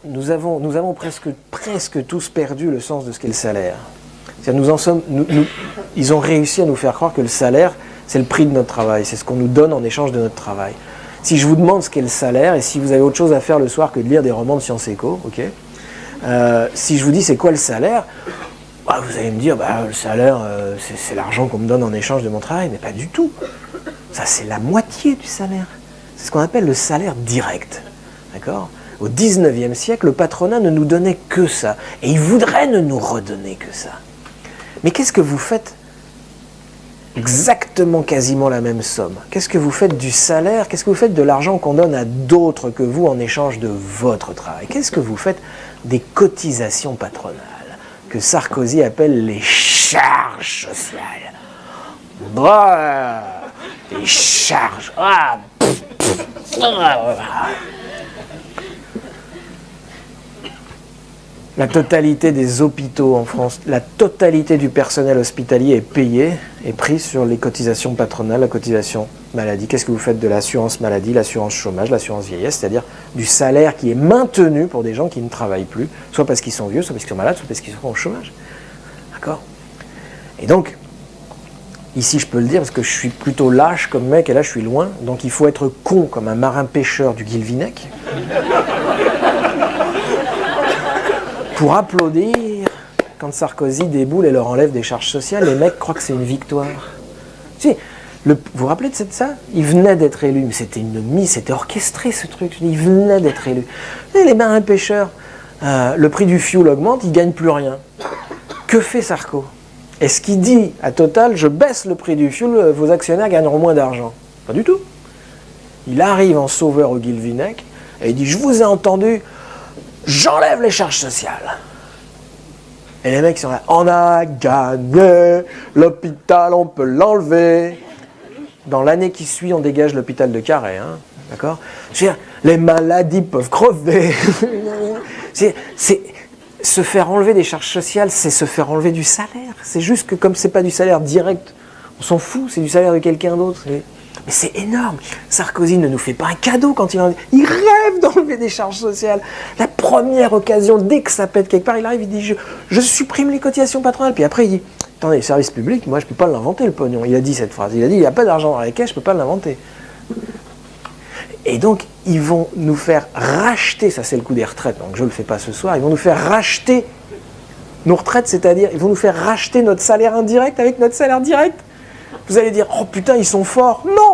nous avons presque tous perdu le sens de ce qu'est le salaire. Ils ont réussi à nous faire croire que le salaire, c'est le prix de notre travail, c'est ce qu'on nous donne en échange de notre travail. Si je vous demande ce qu'est le salaire, et si vous avez autre chose à faire le soir que de lire des romans de sciences éco, ok, si je vous dis c'est quoi le salaire, bah, vous allez me dire le salaire, c'est l'argent qu'on me donne en échange de mon travail, mais pas du tout. Ça, c'est la moitié du salaire. C'est ce qu'on appelle le salaire direct. D'accord ? Au 19e siècle, le patronat ne nous donnait que ça. Et il voudrait ne nous redonner que ça. Mais qu'est-ce que vous faites? Exactement, quasiment la même somme. Qu'est-ce que vous faites du salaire? Qu'est-ce que vous faites de l'argent qu'on donne à d'autres que vous en échange de votre travail? Qu'est-ce que vous faites des cotisations patronales que Sarkozy appelle les charges sociales? Les charges. La totalité des hôpitaux en France, la totalité du personnel hospitalier est pris sur les cotisations patronales, la cotisation maladie. Qu'est-ce que vous faites de l'assurance maladie, l'assurance chômage, l'assurance vieillesse, c'est-à-dire du salaire qui est maintenu pour des gens qui ne travaillent plus, soit parce qu'ils sont vieux, soit parce qu'ils sont malades, soit parce qu'ils sont au chômage. D'accord ? Et donc, ici je peux le dire parce que je suis plutôt lâche comme mec et là je suis loin, donc il faut être con comme un marin pêcheur du Guilvinec. Pour applaudir, quand Sarkozy déboule et leur enlève des charges sociales, les mecs croient que c'est une victoire. Tu sais, vous vous rappelez de ça? Il venait d'être élu, mais c'était orchestré ce truc, il venait d'être élu. Et les marins pêcheurs, le prix du fioul augmente, ils ne gagnent plus rien. Que fait Sarko? Est-ce qu'il dit à Total, je baisse le prix du fioul, vos actionnaires gagneront moins d'argent? Pas du tout. Il arrive en sauveur au Guilvinec et il dit, je vous ai entendu, j'enlève les charges sociales. Et les mecs sont là, on a gagné, l'hôpital, on peut l'enlever. Dans l'année qui suit, on dégage l'hôpital de Carhaix, hein, d'accord? Je veux dire, les maladies peuvent crever. Se faire enlever des charges sociales, c'est se faire enlever du salaire. C'est juste que comme c'est pas du salaire direct, on s'en fout, c'est du salaire de quelqu'un d'autre. Mais c'est énorme. Sarkozy ne nous fait pas un cadeau quand il rêve d'enlever des charges sociales. La première occasion, dès que ça pète quelque part, il arrive, il dit je supprime les cotisations patronales. Puis après il dit, attendez, service public, moi je ne peux pas l'inventer le pognon. Il a dit cette phrase, il a dit il n'y a pas d'argent dans les caisses, je ne peux pas l'inventer. Et donc ils vont nous faire racheter, ça c'est le coup des retraites, donc je ne le fais pas ce soir, ils vont nous faire racheter nos retraites, c'est-à-dire ils vont nous faire racheter notre salaire indirect avec notre salaire direct. Vous allez dire, oh putain, ils sont forts. Non,